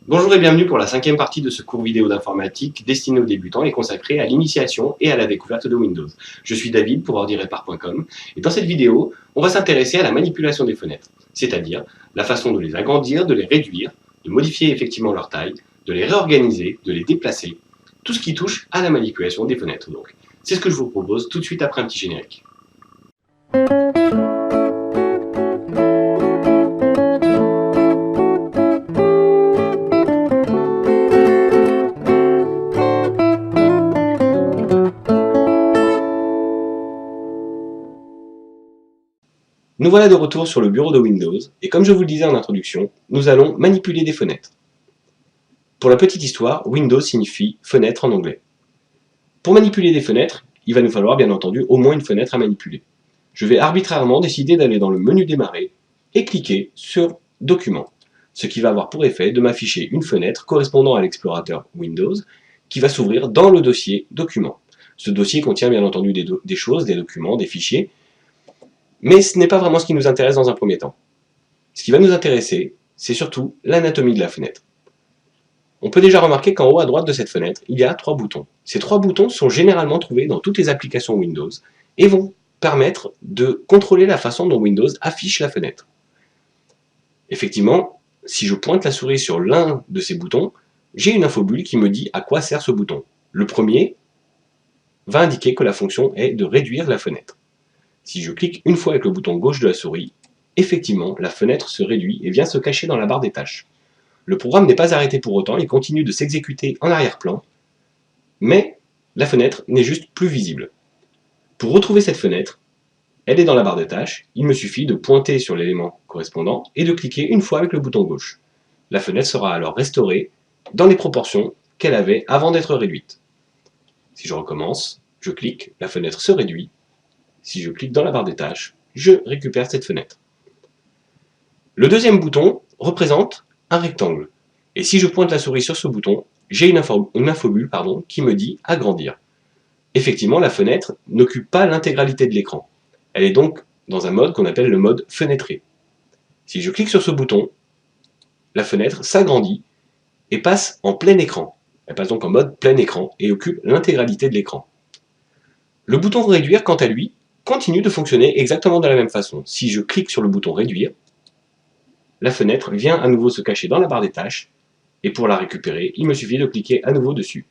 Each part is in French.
Bonjour et bienvenue pour la 5e partie de ce cours vidéo d'informatique destiné aux débutants et consacré à l'initiation et à la découverte de Windows. Je suis David pour ordirepar.com et dans cette vidéo, on va s'intéresser à la manipulation des fenêtres, c'est-à-dire la façon de les agrandir, de les réduire, de modifier effectivement leur taille, de les réorganiser, de les déplacer, tout ce qui touche à la manipulation des fenêtres donc. C'est ce que je vous propose tout de suite après un petit générique. Nous voilà de retour sur le bureau de Windows, et comme je vous le disais en introduction, nous allons manipuler des fenêtres. Pour la petite histoire, Windows signifie fenêtre en anglais. Pour manipuler des fenêtres, il va nous falloir bien entendu au moins une fenêtre à manipuler. Je vais arbitrairement décider d'aller dans le menu démarrer et cliquer sur Documents, ce qui va avoir pour effet de m'afficher une fenêtre correspondant à l'explorateur Windows qui va s'ouvrir dans le dossier Documents. Ce dossier contient bien entendu des choses, des documents, des fichiers, mais ce n'est pas vraiment ce qui nous intéresse dans un premier temps. Ce qui va nous intéresser, c'est surtout l'anatomie de la fenêtre. On peut déjà remarquer qu'en haut à droite de cette fenêtre, il y a 3 boutons. Ces 3 boutons sont généralement trouvés dans toutes les applications Windows et vont permettre de contrôler la façon dont Windows affiche la fenêtre. Effectivement, si je pointe la souris sur l'un de ces boutons, j'ai une infobulle qui me dit à quoi sert ce bouton. Le premier va indiquer que la fonction est de réduire la fenêtre. Si je clique une fois avec le bouton gauche de la souris, effectivement, la fenêtre se réduit et vient se cacher dans la barre des tâches. Le programme n'est pas arrêté pour autant, il continue de s'exécuter en arrière-plan, mais la fenêtre n'est juste plus visible. Pour retrouver cette fenêtre, elle est dans la barre des tâches, il me suffit de pointer sur l'élément correspondant et de cliquer une fois avec le bouton gauche. La fenêtre sera alors restaurée dans les proportions qu'elle avait avant d'être réduite. Si je recommence, je clique, la fenêtre se réduit. Si je clique dans la barre des tâches, je récupère cette fenêtre. Le deuxième bouton représente un rectangle. Et si je pointe la souris sur ce bouton, j'ai une infobulle qui me dit agrandir. Effectivement, la fenêtre n'occupe pas l'intégralité de l'écran. Elle est donc dans un mode qu'on appelle le mode fenêtré. Si je clique sur ce bouton, la fenêtre s'agrandit et passe en plein écran. Elle passe donc en mode plein écran et occupe l'intégralité de l'écran. Le bouton réduire, quant à lui, continue de fonctionner exactement de la même façon. Si je clique sur le bouton réduire, la fenêtre vient à nouveau se cacher dans la barre des tâches, et pour la récupérer, il me suffit de cliquer à nouveau dessus.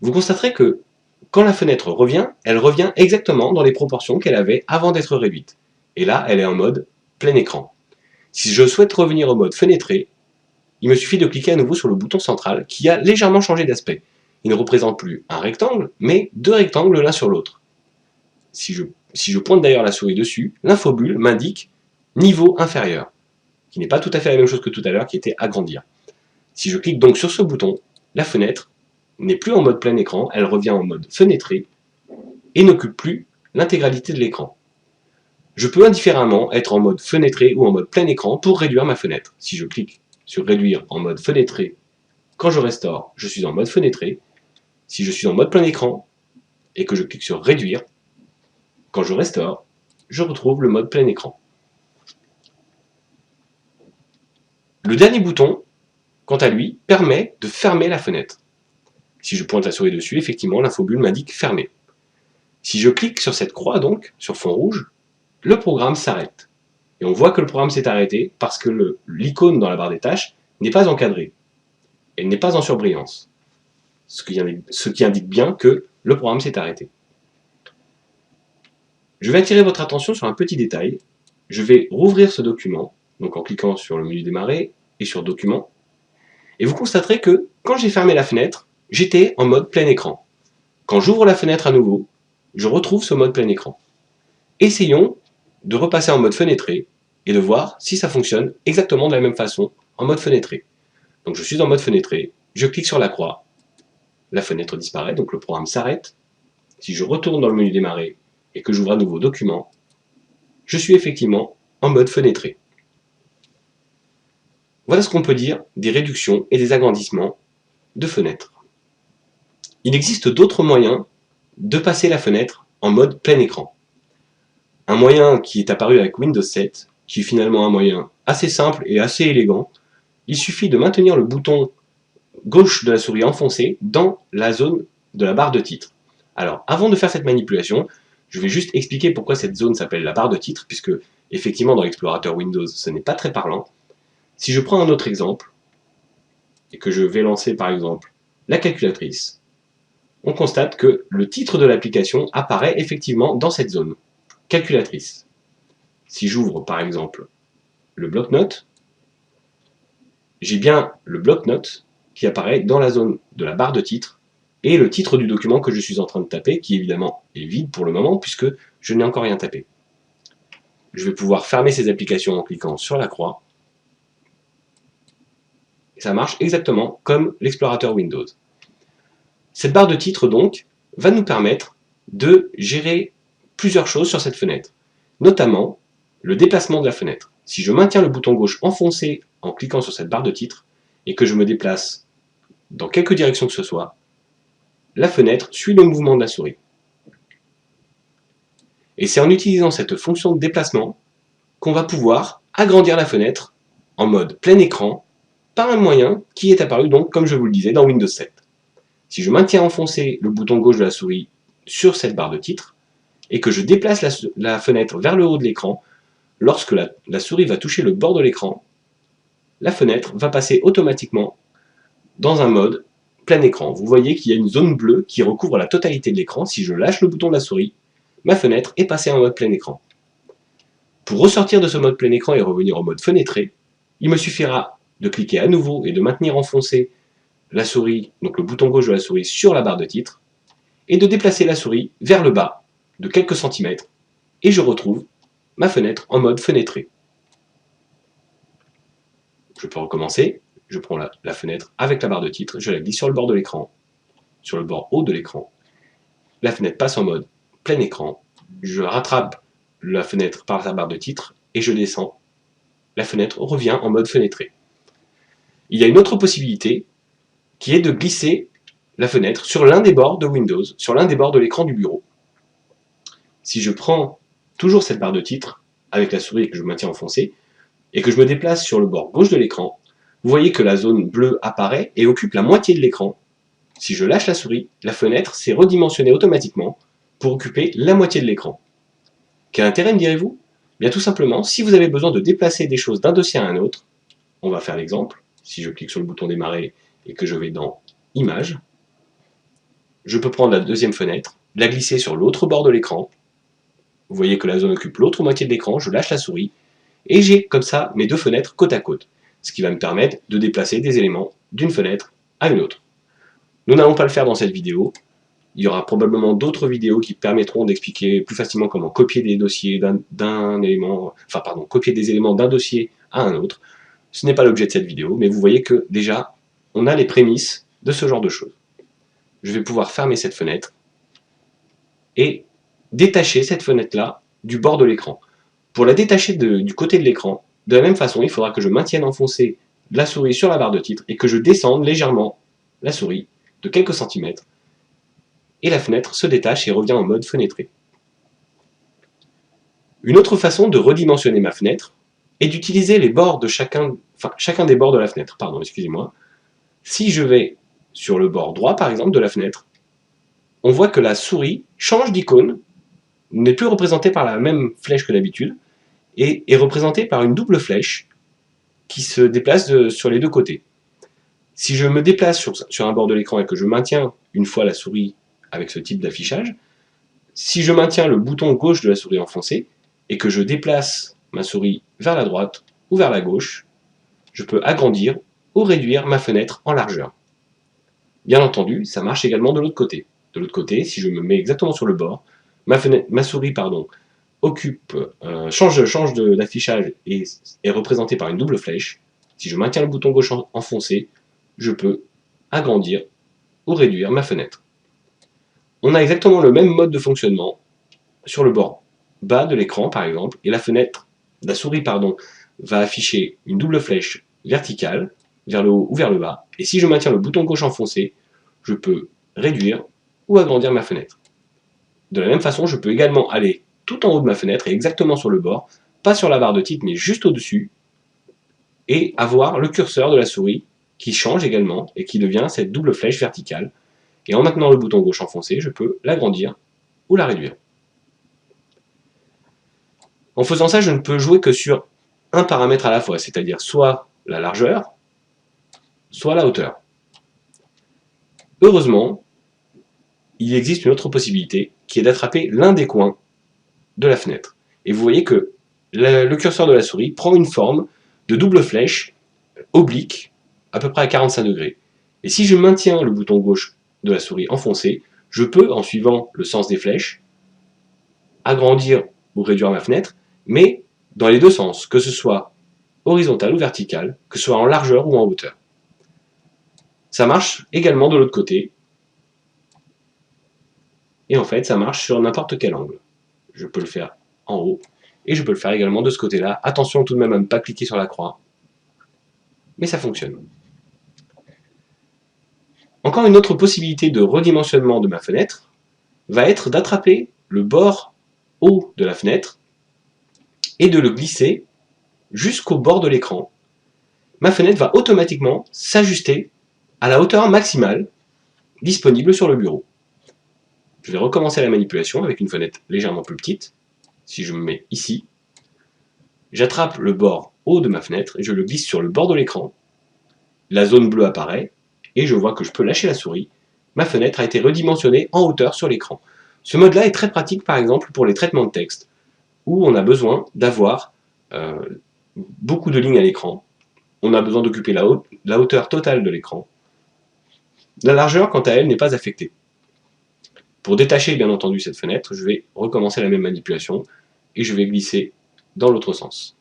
Vous constaterez que quand la fenêtre revient, elle revient exactement dans les proportions qu'elle avait avant d'être réduite. Et là, elle est en mode plein écran. Si je souhaite revenir au mode fenêtré, il me suffit de cliquer à nouveau sur le bouton central qui a légèrement changé d'aspect. Il ne représente plus un rectangle, mais 2 rectangles l'un sur l'autre. Si je pointe d'ailleurs la souris dessus, l'infobulle m'indique niveau inférieur, qui n'est pas tout à fait la même chose que tout à l'heure, qui était agrandir. Si je clique donc sur ce bouton, la fenêtre n'est plus en mode plein écran, elle revient en mode fenêtré et n'occupe plus l'intégralité de l'écran. Je peux indifféremment être en mode fenêtré ou en mode plein écran pour réduire ma fenêtre. Si je clique sur réduire en mode fenêtré, quand je restaure, je suis en mode fenêtré. Si je suis en mode plein écran et que je clique sur réduire, quand je restaure, je retrouve le mode plein écran. Le dernier bouton, quant à lui, permet de fermer la fenêtre. Si je pointe la souris dessus, effectivement, l'infobulle m'indique fermer. Si je clique sur cette croix, donc, sur fond rouge, le programme s'arrête. Et on voit que le programme s'est arrêté parce que l'icône dans la barre des tâches n'est pas encadrée. Elle n'est pas en surbrillance. Ce qui indique bien que le programme s'est arrêté. Je vais attirer votre attention sur un petit détail. Je vais rouvrir ce document, donc en cliquant sur le menu démarrer et sur Documents. Et vous constaterez que quand j'ai fermé la fenêtre, j'étais en mode plein écran. Quand j'ouvre la fenêtre à nouveau, je retrouve ce mode plein écran. Essayons de repasser en mode fenêtré et de voir si ça fonctionne exactement de la même façon en mode fenêtré. Donc je suis en mode fenêtré, je clique sur la croix, la fenêtre disparaît, donc le programme s'arrête. Si je retourne dans le menu démarrer et que j'ouvre à nouveau Document, je suis effectivement en mode fenêtré. Voilà ce qu'on peut dire des réductions et des agrandissements de fenêtres. Il existe d'autres moyens de passer la fenêtre en mode plein écran. Un moyen qui est apparu avec Windows 7, qui est finalement un moyen assez simple et assez élégant, il suffit de maintenir le bouton gauche de la souris enfoncé dans la zone de la barre de titre. Alors, avant de faire cette manipulation, je vais juste expliquer pourquoi cette zone s'appelle la barre de titre, puisque effectivement dans l'explorateur Windows, ce n'est pas très parlant. Si je prends un autre exemple, et que je vais lancer par exemple la calculatrice, on constate que le titre de l'application apparaît effectivement dans cette zone, calculatrice. Si j'ouvre par exemple le bloc-notes, j'ai bien le bloc-notes qui apparaît dans la zone de la barre de titre et le titre du document que je suis en train de taper, qui évidemment est vide pour le moment puisque je n'ai encore rien tapé. Je vais pouvoir fermer ces applications en cliquant sur la croix. Et ça marche exactement comme l'explorateur Windows. Cette barre de titre donc va nous permettre de gérer plusieurs choses sur cette fenêtre, notamment le déplacement de la fenêtre. Si je maintiens le bouton gauche enfoncé en cliquant sur cette barre de titre et que je me déplace dans quelque direction que ce soit, la fenêtre suit le mouvement de la souris. Et c'est en utilisant cette fonction de déplacement qu'on va pouvoir agrandir la fenêtre en mode plein écran par un moyen qui est apparu donc, comme je vous le disais, dans Windows 7. Si je maintiens enfoncé le bouton gauche de la souris sur cette barre de titre et que je déplace la fenêtre vers le haut de l'écran, lorsque la souris va toucher le bord de l'écran, la fenêtre va passer automatiquement dans un mode plein écran. Vous voyez qu'il y a une zone bleue qui recouvre la totalité de l'écran. Si je lâche le bouton de la souris, ma fenêtre est passée en mode plein écran. Pour ressortir de ce mode plein écran et revenir en mode fenêtré, il me suffira de cliquer à nouveau et de maintenir enfoncé la souris, donc le bouton gauche de la souris sur la barre de titre, et de déplacer la souris vers le bas de quelques centimètres, et je retrouve ma fenêtre en mode fenêtré. Je peux recommencer, je prends la fenêtre avec la barre de titre, je la glisse sur le bord de l'écran, sur le bord haut de l'écran, la fenêtre passe en mode plein écran, je rattrape la fenêtre par la barre de titre, et je descends, la fenêtre revient en mode fenêtré. Il y a une autre possibilité, qui est de glisser la fenêtre sur l'un des bords de Windows, sur l'un des bords de l'écran du bureau. Si je prends toujours cette barre de titre, avec la souris que je maintiens enfoncée, et que je me déplace sur le bord gauche de l'écran, vous voyez que la zone bleue apparaît et occupe la moitié de l'écran. Si je lâche la souris, la fenêtre s'est redimensionnée automatiquement pour occuper la moitié de l'écran. Quel intérêt, me direz-vous? Bien tout simplement, si vous avez besoin de déplacer des choses d'un dossier à un autre, on va faire l'exemple. Si je clique sur le bouton démarrer et que je vais dans Images, je peux prendre la deuxième fenêtre, la glisser sur l'autre bord de l'écran. Vous voyez que la zone occupe l'autre moitié de l'écran, je lâche la souris, et j'ai comme ça mes deux fenêtres côte à côte, ce qui va me permettre de déplacer des éléments d'une fenêtre à une autre. Nous n'allons pas le faire dans cette vidéo, il y aura probablement d'autres vidéos qui permettront d'expliquer plus facilement comment copier des dossiers copier des éléments d'un dossier à un autre. Ce n'est pas l'objet de cette vidéo, mais vous voyez que déjà, on a les prémices de ce genre de choses. Je vais pouvoir fermer cette fenêtre et détacher cette fenêtre-là du bord de l'écran. Pour la détacher du côté de l'écran, de la même façon, il faudra que je maintienne enfoncée la souris sur la barre de titre et que je descende légèrement la souris de quelques centimètres et la fenêtre se détache et revient en mode fenêtré. Une autre façon de redimensionner ma fenêtre est d'utiliser les bords de chacun des bords de la fenêtre. Excusez-moi. Si je vais sur le bord droit, par exemple, de la fenêtre, on voit que la souris change d'icône, n'est plus représentée par la même flèche que d'habitude, et est représentée par une double flèche qui se déplace sur les deux côtés. Si je me déplace sur un bord de l'écran et que je maintiens une fois la souris avec ce type d'affichage, si je maintiens le bouton gauche de la souris enfoncé et que je déplace ma souris vers la droite ou vers la gauche, je peux agrandir ou réduire ma fenêtre en largeur. Bien entendu, ça marche également de l'autre côté. De l'autre côté, si je me mets exactement sur le bord, ma souris change d'affichage et est représentée par une double flèche. Si je maintiens le bouton gauche enfoncé, je peux agrandir ou réduire ma fenêtre. On a exactement le même mode de fonctionnement sur le bord bas de l'écran par exemple, et la souris va afficher une double flèche verticale vers le haut ou vers le bas, et si je maintiens le bouton gauche enfoncé, je peux réduire ou agrandir ma fenêtre. De la même façon, je peux également aller tout en haut de ma fenêtre et exactement sur le bord, pas sur la barre de titre mais juste au-dessus, et avoir le curseur de la souris qui change également et qui devient cette double flèche verticale. Et en maintenant le bouton gauche enfoncé, je peux l'agrandir ou la réduire. En faisant ça, je ne peux jouer que sur un paramètre à la fois, c'est-à-dire soit la largeur, soit la hauteur. Heureusement, il existe une autre possibilité qui est d'attraper l'un des coins de la fenêtre. Et vous voyez que le curseur de la souris prend une forme de double flèche oblique à peu près à 45 degrés. Et si je maintiens le bouton gauche de la souris enfoncé, je peux, en suivant le sens des flèches, agrandir ou réduire ma fenêtre, mais dans les deux sens, que ce soit horizontal ou vertical, que ce soit en largeur ou en hauteur. Ça marche également de l'autre côté, et en fait ça marche sur n'importe quel angle. Je peux le faire en haut, et je peux le faire également de ce côté-là. Attention tout de même à ne pas cliquer sur la croix, mais ça fonctionne. Encore une autre possibilité de redimensionnement de ma fenêtre va être d'attraper le bord haut de la fenêtre et de le glisser jusqu'au bord de l'écran. Ma fenêtre va automatiquement s'ajuster à la hauteur maximale disponible sur le bureau. Je vais recommencer la manipulation avec une fenêtre légèrement plus petite. Si je me mets ici, j'attrape le bord haut de ma fenêtre et je le glisse sur le bord de l'écran. La zone bleue apparaît et je vois que je peux lâcher la souris. Ma fenêtre a été redimensionnée en hauteur sur l'écran. Ce mode-là est très pratique par exemple pour les traitements de texte où on a besoin d'avoir beaucoup de lignes à l'écran. On a besoin d'occuper la hauteur totale de l'écran. La largeur, quant à elle, n'est pas affectée. Pour détacher bien entendu cette fenêtre, je vais recommencer la même manipulation et je vais glisser dans l'autre sens.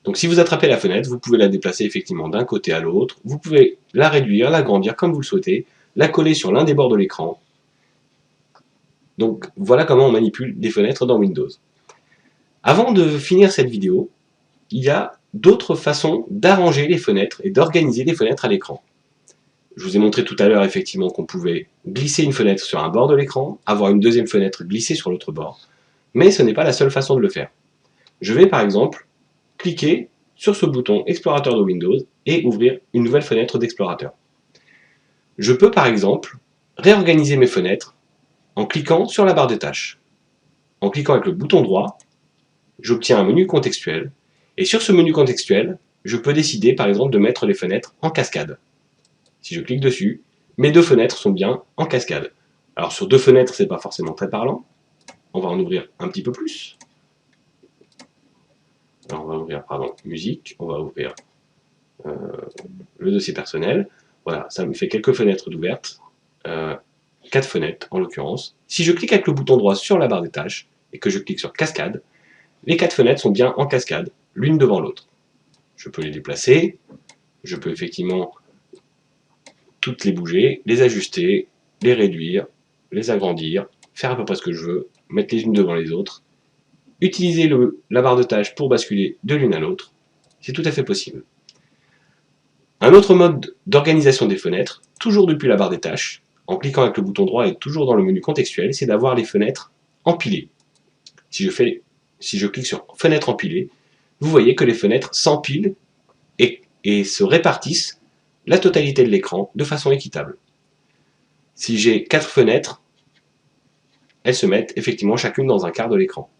Donc si vous attrapez la fenêtre, vous pouvez la déplacer effectivement d'un côté à l'autre, vous pouvez la réduire, l'agrandir comme vous le souhaitez, la coller sur l'un des bords de l'écran. Donc voilà comment on manipule des fenêtres dans Windows. Avant de finir cette vidéo, il y a d'autres façons d'arranger les fenêtres et d'organiser les fenêtres à l'écran. Je vous ai montré tout à l'heure effectivement qu'on pouvait glisser une fenêtre sur un bord de l'écran, avoir une deuxième fenêtre glissée sur l'autre bord, mais ce n'est pas la seule façon de le faire. Je vais par exemple cliquer sur ce bouton explorateur de Windows et ouvrir une nouvelle fenêtre d'explorateur. Je peux par exemple réorganiser mes fenêtres en cliquant sur la barre de tâches. En cliquant avec le bouton droit, j'obtiens un menu contextuel et sur ce menu contextuel, je peux décider par exemple de mettre les fenêtres en cascade. Si je clique dessus, mes deux fenêtres sont bien en cascade. Alors sur deux fenêtres, c'est pas forcément très parlant. On va en ouvrir un petit peu plus. Alors on va ouvrir, musique, on va ouvrir le dossier personnel. Voilà, ça me fait quelques fenêtres d'ouvertes, 4 fenêtres en l'occurrence. Si je clique avec le bouton droit sur la barre des tâches et que je clique sur cascade, les 4 fenêtres sont bien en cascade, l'une devant l'autre. Je peux les déplacer, je peux effectivement toutes les bouger, les ajuster, les réduire, les agrandir, faire à peu près ce que je veux, mettre les unes devant les autres, utiliser la barre de tâches pour basculer de l'une à l'autre, c'est tout à fait possible. Un autre mode d'organisation des fenêtres, toujours depuis la barre des tâches, en cliquant avec le bouton droit et toujours dans le menu contextuel, c'est d'avoir les fenêtres empilées. Si je clique sur fenêtre empilée, vous voyez que les fenêtres s'empilent et se répartissent la totalité de l'écran de façon équitable. Si j'ai 4 fenêtres, elles se mettent effectivement chacune dans un quart de l'écran.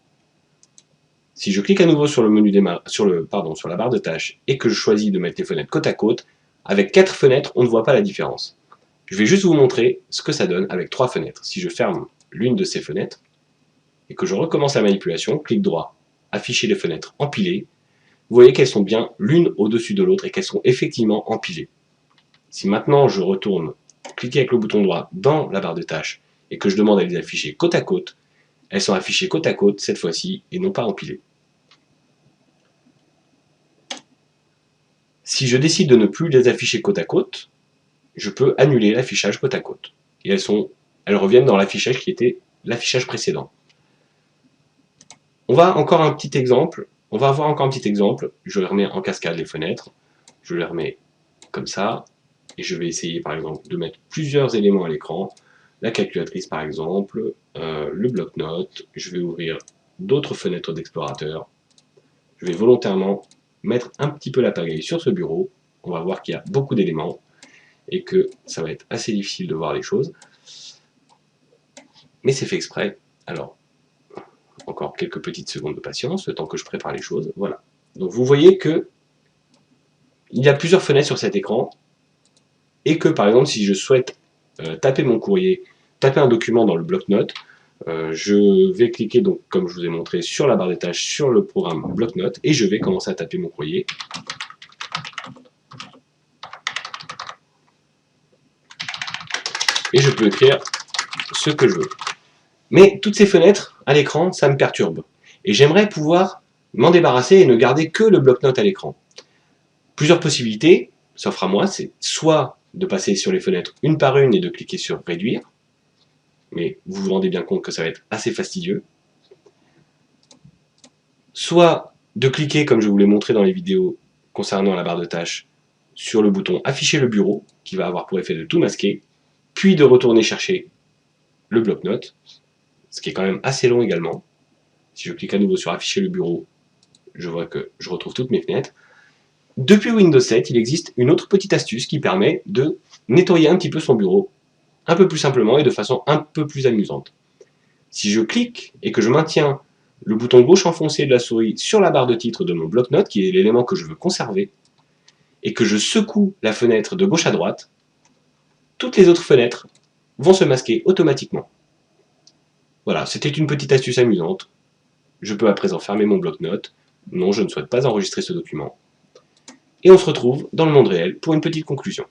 Si je clique à nouveau sur la barre de tâches et que je choisis de mettre les fenêtres côte à côte, avec 4 fenêtres, on ne voit pas la différence. Je vais juste vous montrer ce que ça donne avec 3 fenêtres. Si je ferme l'une de ces fenêtres et que je recommence la manipulation, clic droit, afficher les fenêtres empilées, vous voyez qu'elles sont bien l'une au-dessus de l'autre et qu'elles sont effectivement empilées. Si maintenant je retourne cliquer avec le bouton droit dans la barre de tâches et que je demande à les afficher côte à côte, elles sont affichées côte à côte cette fois-ci et non pas empilées. Si je décide de ne plus les afficher côte à côte, je peux annuler l'affichage côte à côte. Et elles reviennent dans l'affichage qui était l'affichage précédent. On va avoir encore un petit exemple. Je remets en cascade les fenêtres. Je les remets comme ça. Et je vais essayer par exemple de mettre plusieurs éléments à l'écran. La calculatrice par exemple, le bloc-notes. Je vais ouvrir d'autres fenêtres d'explorateur. Je vais volontairement mettre un petit peu la pagaille sur ce bureau. On va voir qu'il y a beaucoup d'éléments et que ça va être assez difficile de voir les choses. Mais c'est fait exprès. Alors, encore quelques petites secondes de patience, le temps que je prépare les choses. Voilà. Donc vous voyez que il y a plusieurs fenêtres sur cet écran et que par exemple si je souhaite taper mon courrier, taper un document dans le bloc-notes, je vais cliquer donc comme je vous ai montré sur la barre des tâches sur le programme bloc-notes et je vais commencer à taper mon courrier. Et je peux écrire ce que je veux. Mais toutes ces fenêtres à l'écran, ça me perturbe. Et j'aimerais pouvoir m'en débarrasser et ne garder que le bloc-notes à l'écran. Plusieurs possibilités s'offrent à moi, c'est soit de passer sur les fenêtres une par une et de cliquer sur réduire, mais vous vous rendez bien compte que ça va être assez fastidieux. Soit de cliquer, comme je vous l'ai montré dans les vidéos concernant la barre de tâches, sur le bouton afficher le bureau, qui va avoir pour effet de tout masquer, puis de retourner chercher le bloc-notes, ce qui est quand même assez long également. Si je clique à nouveau sur afficher le bureau, je vois que je retrouve toutes mes fenêtres. Depuis Windows 7, il existe une autre petite astuce qui permet de nettoyer un petit peu son bureau, un peu plus simplement et de façon un peu plus amusante. Si je clique et que je maintiens le bouton gauche enfoncé de la souris sur la barre de titre de mon bloc-notes, qui est l'élément que je veux conserver, et que je secoue la fenêtre de gauche à droite, toutes les autres fenêtres vont se masquer automatiquement. Voilà, c'était une petite astuce amusante. Je peux à présent fermer mon bloc-notes. Non, je ne souhaite pas enregistrer ce document. Et on se retrouve dans le monde réel pour une petite conclusion.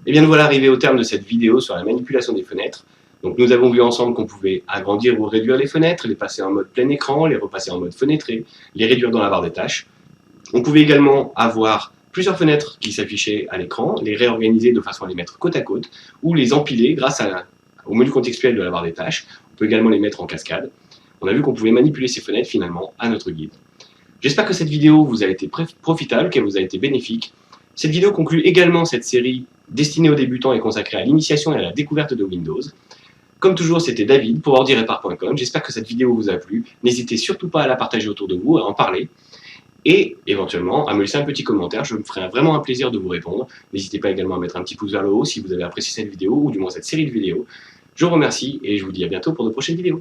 Et bien nous voilà arrivés au terme de cette vidéo sur la manipulation des fenêtres. Donc nous avons vu ensemble qu'on pouvait agrandir ou réduire les fenêtres, les passer en mode plein écran, les repasser en mode fenêtré, les réduire dans la barre des tâches. On pouvait également avoir plusieurs fenêtres qui s'affichaient à l'écran, les réorganiser de façon à les mettre côte à côte, ou les empiler grâce au menu contextuel de la barre des tâches. On peut également les mettre en cascade. On a vu qu'on pouvait manipuler ces fenêtres finalement à notre guide. J'espère que cette vidéo vous a été profitable, qu'elle vous a été bénéfique. Cette vidéo conclut également cette série destinée aux débutants et consacrée à l'initiation et à la découverte de Windows. Comme toujours, c'était David pour ordirepar.com. J'espère que cette vidéo vous a plu. N'hésitez surtout pas à la partager autour de vous, à en parler. Et éventuellement à me laisser un petit commentaire, je me ferai vraiment un plaisir de vous répondre. N'hésitez pas également à mettre un petit pouce vers le haut si vous avez apprécié cette vidéo, ou du moins cette série de vidéos. Je vous remercie et je vous dis à bientôt pour de prochaines vidéos.